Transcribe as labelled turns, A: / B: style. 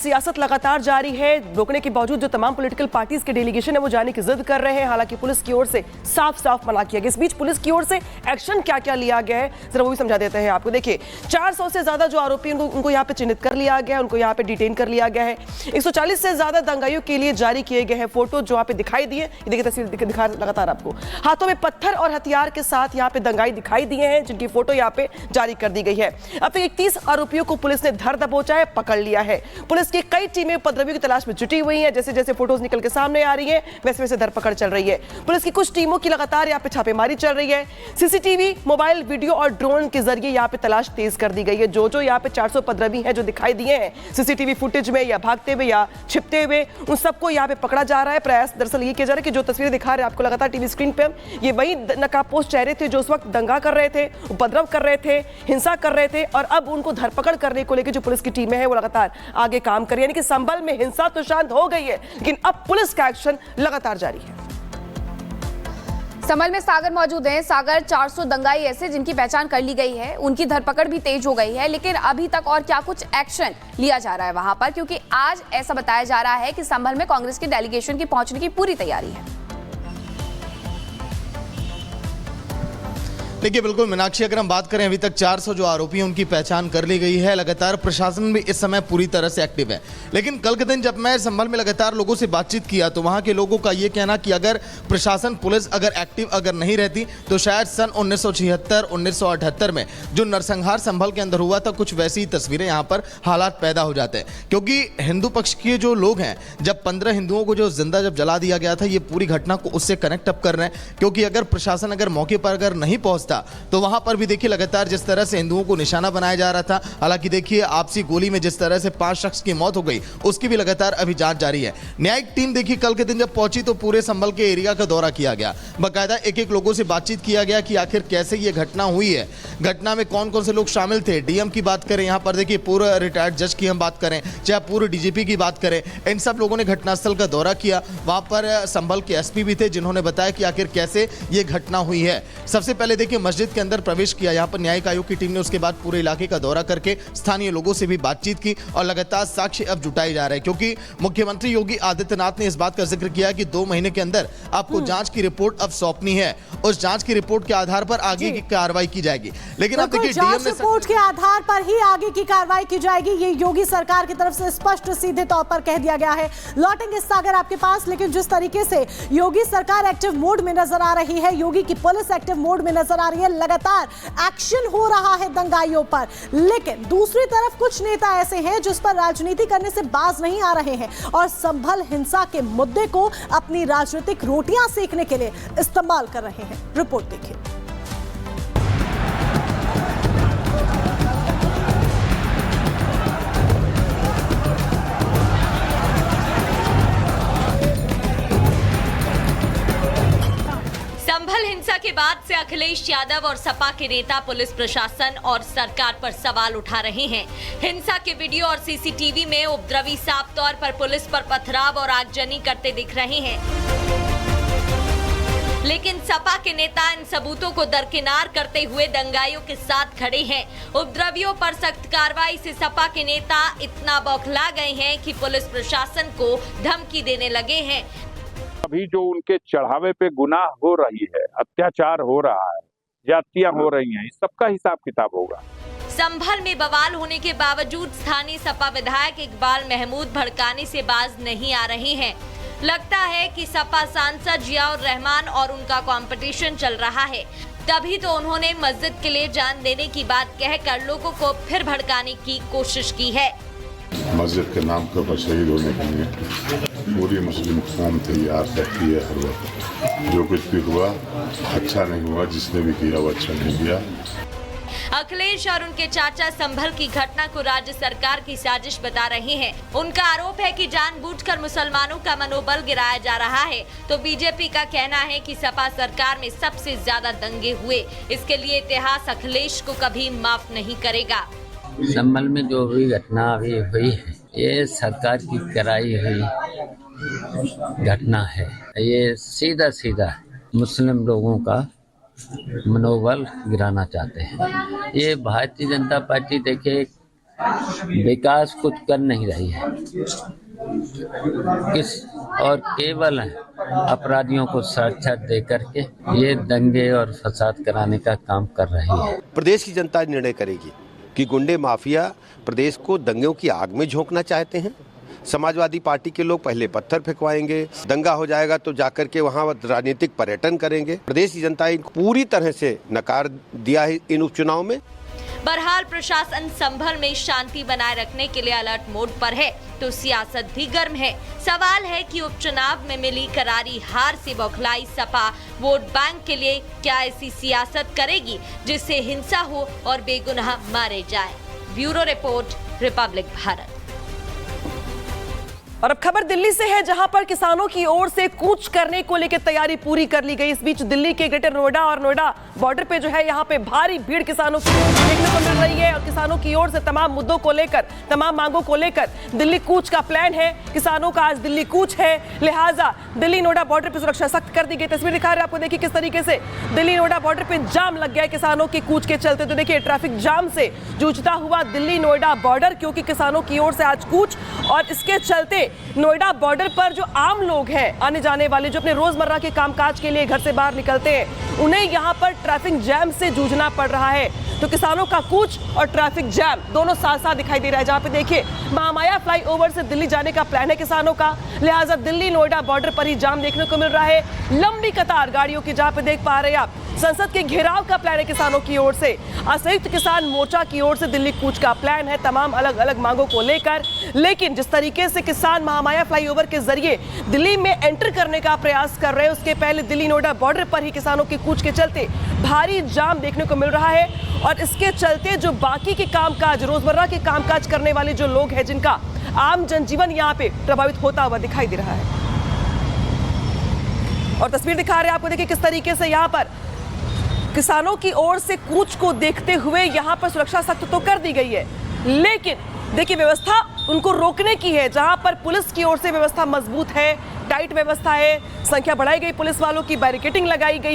A: सियासत लगातार जारी है। रोकने के बावजूद जो तमाम पॉलिटिकल पार्टीज के डेलीगेशन है वो जाने की जिद कर रहे हैं। हालांकि पुलिस की ओर से साफ साफ मना किया गया। इस बीच पुलिस की ओर से एक्शन क्या क्या लिया गया है जरा वो भी समझा देते हैं आपको। देखिए 400 से ज्यादा जो आरोपी उनको यहाँ पे चिन्हित कर लिया गया है, उनको यहाँ पे डिटेन कर लिया गया है। 140 से ज्यादा दंगाइयों के लिए जारी किए गए हैं फोटो जो यहाँ पे दिखाई दिए। ये देखिए तस्वीर दिखा लगातार आपको, हाथों में पत्थर और हथियार के साथ यहाँ पे दंगाई दिखाई दिए हैं जिनकी फोटो यहाँ पे जारी कर दी गई है। अब तक 31 आरोपियों को पुलिस ने धर दबोचा है, पकड़ लिया है। पुलिस की कई टीमें उपद्रवियों की तलाश में जुटी हुई हैं। जैसे जैसे फोटोज निकल के सामने आ रही है वैसे वैसे धरपकड़ चल रही है। पुलिस की कुछ टीमों की लगातार यहाँ पे छापेमारी चल रही है। सीसीटीवी, मोबाइल वीडियो और ड्रोन के जरिए यहाँ पे तलाश तेज कर दी गई है। जो यहाँ पे 400 उपद्रवी हैं जो दिखाई दिए हैं सीसीटीवी फुटेज में या भागते हुए या छिपते हुए, उन सबको यहाँ पे पकड़ा जा रहा है। प्रयास दरअसल ये किया जा रहा है कि जो तस्वीरें दिखा रहे हैं आपको लगातार टीवी स्क्रीन पे, ये वही नकाबपोश चेहरे थे जो उस वक्त दंगा कर रहे थे, उपद्रव कर रहे थे, हिंसा कर रहे थे और अब उनको धरपकड़ करने को लेकर जो पुलिस की टीमें हैं वो लगातार आगे काम कर रही है। यानी कि संभल में हिंसा तो शांत हो गई है लेकिन अब पुलिस का एक्शन लगातार जारी है।
B: संभल में सागर मौजूद हैं। सागर, 400 दंगाई ऐसे जिनकी पहचान कर ली गई है, उनकी धरपकड़ भी तेज हो गई है, लेकिन अभी तक और क्या कुछ एक्शन लिया जा रहा है वहां पर? क्योंकि आज ऐसा बताया जा रहा है कि संभल में कांग्रेस की डेलीगेशन की पहुंचने की पूरी तैयारी है।
C: देखिए बिल्कुल मीनाक्षी, अगर हम बात करें अभी तक 400 जो आरोपी हैं उनकी पहचान कर ली गई है। लगातार प्रशासन भी इस समय पूरी तरह से एक्टिव है। लेकिन कल के दिन जब मैं संभल में लगातार लोगों से बातचीत किया तो वहां के लोगों का ये कहना कि अगर प्रशासन, पुलिस अगर एक्टिव अगर नहीं रहती तो शायद सन 1976 1978 में जो नरसंहार संभल के अंदर हुआ था कुछ वैसी ही तस्वीरें यहाँ पर हालात पैदा हो जाते हैं। क्योंकि हिंदू पक्ष के जो लोग हैं, जब 15 हिंदुओं को जो जिंदा जब जला दिया गया था, ये पूरी घटना को उससे कनेक्ट अप कर रहे हैं। क्योंकि अगर प्रशासन अगर मौके पर अगर नहीं पहुंचता तो वहां पर भी देखिए लगातार जिस तरह से हिंदुओं को निशाना बनाया जा रहा था। हालांकि देखिए आपसी गोली में जिस तरह से 5 शख्स की मौत हो गई उसकी भी लगातार अभी जांच जारी है। न्यायिक टीम देखिए कल के दिन जब पहुंची तो पूरे संभल के एरिया का दौरा किया गया। बाकायदा एक एक लोगों से बातचीत किया गया कि आखिर कैसे ये घटना हुई है, घटना में कौन कौन से लोग शामिल थे। डीएम की बात करें, यहाँ पर देखिए पूर्व रिटायर्ड जज की हम बात करें, चाहे पूर्व डीजीपी की बात करें, इन सब लोगों ने घटनास्थल का दौरा किया। वहां पर संभल के एसपी भी थे जिन्होंने बताया कि आखिर कैसे ये घटना हुई है। सबसे पहले देखिए मस्जिद के अंदर प्रवेश किया यहाँ पर न्यायिक आयोग की टीम ने, उसके बाद पूरे इलाके का दौरा करके स्थानीय लोगों से भी बातचीत की और लगातार साक्ष्य अब जुटाए जा रहे हैं। क्योंकि मुख्यमंत्री योगी आदित्यनाथ ने इस बात का जिक्र किया कि 2 महीने के अंदर आपको जांच की रिपोर्ट अब सौंपनी है। उस जांच की रिपोर्ट के आधार पर आगे की कार्रवाई की जाएगी। लेकिन अब देखिए डीएम ने
D: रिपोर्ट के आधार पर ही आगे की कार्रवाई की जाएगी, ये योगी सरकार की तरफ से स्पष्ट सीधे तौर पर कह दिया गया है। लौटेंगे सागर आपके पास, लेकिन जिस तरीके से योगी सरकार एक्टिव मोड में नजर आ रही है, योगी की पुलिस एक्टिव मोड में नजर आ रही है, लगातार एक्शन हो रहा है दंगाइयों पर। लेकिन दूसरी तरफ कुछ नेता ऐसे हैं जिस पर राजनीति करने से बाज नहीं आ रहे हैं और संभल हिंसा के मुद्दे को अपनी राजनीतिक रोटियां सेकने के लिए इस्तेमाल कर रहे हैं। रिपोर्ट देखिए।
E: संभल हिंसा के बाद से अखिलेश यादव और सपा के नेता पुलिस प्रशासन और सरकार पर सवाल उठा रहे हैं। हिंसा के वीडियो और सीसीटीवी में उपद्रवी साफ तौर पर पुलिस पर पथराव और आगजनी करते दिख रहे हैं। लेकिन सपा के नेता इन सबूतों को दरकिनार करते हुए दंगाइयों के साथ खड़े हैं। उपद्रवियों पर सख्त कार्रवाई से सपा के नेता इतना बौखला गए हैं कि पुलिस प्रशासन को धमकी देने लगे हैं।
F: अभी जो उनके चढ़ावे पे गुनाह हो रही है, अत्याचार हो रहा है, जातियां हो रही हैं, इस सबका हिसाब किताब होगा।
E: संभल में बवाल होने के बावजूद स्थानीय सपा विधायक इकबाल महमूद भड़काने से बाज नहीं आ रहे हैं। लगता है कि सपा सांसद जियाउर रहमान और उनका कंपटीशन चल रहा है, तभी तो उन्होंने मस्जिद के लिए जान देने की बात कहकर लोगों को फिर भड़काने की कोशिश की है।
G: मस्जिद के नाम के ऊपर शहीद होने के लिए पूरी मुस्लिम कौम तैयार रहती है हर वक्त। जो कुछ भी हुआ अच्छा नहीं हुआ, जिसने भी किया वो अच्छा नहीं किया।
E: अखिलेश और उनके चाचा संभल की घटना को राज्य सरकार की साजिश बता रहे हैं। उनका आरोप है कि जानबूझकर मुसलमानों का मनोबल गिराया जा रहा है। तो बीजेपी का कहना है कि सपा सरकार में सबसे ज्यादा दंगे हुए, इसके लिए इतिहास अखिलेश को कभी माफ नहीं करेगा।
H: संभल में जो भी घटना अभी हुई है, ये सरकार की कराई हुई घटना है। ये सीधा सीधा मुस्लिम लोगों का मनोबल गिराना चाहते हैं। ये भारतीय जनता पार्टी देखिए विकास कुछ कर नहीं रही है और केवल अपराधियों को सुरक्षा दे करके ये दंगे और फसाद कराने का काम कर रही है।
I: प्रदेश की जनता निर्णय करेगी कि गुंडे माफिया प्रदेश को दंगों की आग में झोंकना चाहते हैं। समाजवादी पार्टी के लोग पहले पत्थर फेंकवाएंगे, दंगा हो जाएगा तो जाकर के वहां राजनीतिक पर्यटन करेंगे। प्रदेश की जनता इनको पूरी तरह से नकार दिया है इन उपचुनाव में।
E: बहरहाल प्रशासन संभल में शांति बनाए रखने के लिए अलर्ट मोड पर है तो सियासत भी गर्म है। सवाल है कि उपचुनाव में मिली करारी हार से बौखलाई सपा वोट बैंक के लिए क्या ऐसी सियासत करेगी जिससे हिंसा हो और बेगुनाह मारे जाए। Bureau report, Republic Bharat.
A: और अब खबर दिल्ली से है, जहां पर किसानों की ओर से कूच करने को लेकर तैयारी पूरी कर ली गई। इस बीच दिल्ली के ग्रेटर नोएडा और नोएडा बॉर्डर पे जो है यहां पे भारी भीड़ किसानों की देखने को मिल रही है और किसानों की ओर से तमाम मुद्दों को लेकर, तमाम मांगों को लेकर दिल्ली कूच का प्लान है। किसानों का आज दिल्ली कूच है, लिहाजा दिल्ली नोएडा बॉर्डर पर सुरक्षा सख्त कर दी गई। तस्वीर दिखा रहे हैं आपको, देखिए किस तरीके से दिल्ली नोएडा बॉर्डर पे जाम लग गया किसानों के कूच के चलते। तो देखिए ट्रैफिक जाम से जूझता हुआ दिल्ली नोएडा बॉर्डर, क्योंकि किसानों की ओर से आज कूच और इसके चलते नोएडा बॉर्डर पर जो आम लोग हैं, आने जाने वाले, जो अपने रोजमर्रा के कामकाज के लिए घर से बाहर निकलते हैं, उन्हें यहां पर ट्रैफिक जैम से जूझना पड़ रहा है। तो किसानों का कूच और ट्रैफिक जैम दोनों साथ साथ दिखाई दे रहा है। जहां पे देखिए महामाया फ्लाईओवर से दिल्ली जाने का प्लान है किसानों का, लिहाजा दिल्ली नोएडा बॉर्डर पर ही जाम देखने को मिल रहा है। लंबी कतार गाड़ियों की, जहां पे देख पा रहे हैं आप संसद के घेराव का प्लान है किसानों की ओर से। संयुक्त किसान मोर्चा की ओर से दिल्ली कूच का प्लान है तमाम अलग अलग मांगों को लेकर। लेकिन जिस तरीके से किसान महामाया फ्लाईओवर के जरिए दिल्ली में एंटर करने का प्रयास कर रहे हैं, उसके पहले दिल्ली नोएडा बॉर्डर पर ही किसानों की कूच के चलते भारी जाम देखने को मिल रहा है। और इसके चलते जो बाकी के कामकाज, रोजमर्रा के कामकाज करने वाले जो लोग हैं, जिनका आम जनजीवन यहाँ पे प्रभावित होता हुआ दिखाई दे रहा है। और तस्वीर दिखा रहे हैं आपको, देखिए किस तरीके से यहाँ पर किसानों की ओर से कूच को देखते हुए यहाँ पर सुरक्षा सख्त तो कर दी गई है, लेकिन देखिए व्यवस्था उनको रोकने की है। जहां पर पुलिस की ओर से व्यवस्था मजबूत है, टाइट व्यवस्था है, संख्या बढ़ाई गई पुलिस वालों की, बैरिकेडिंग लगाई गई।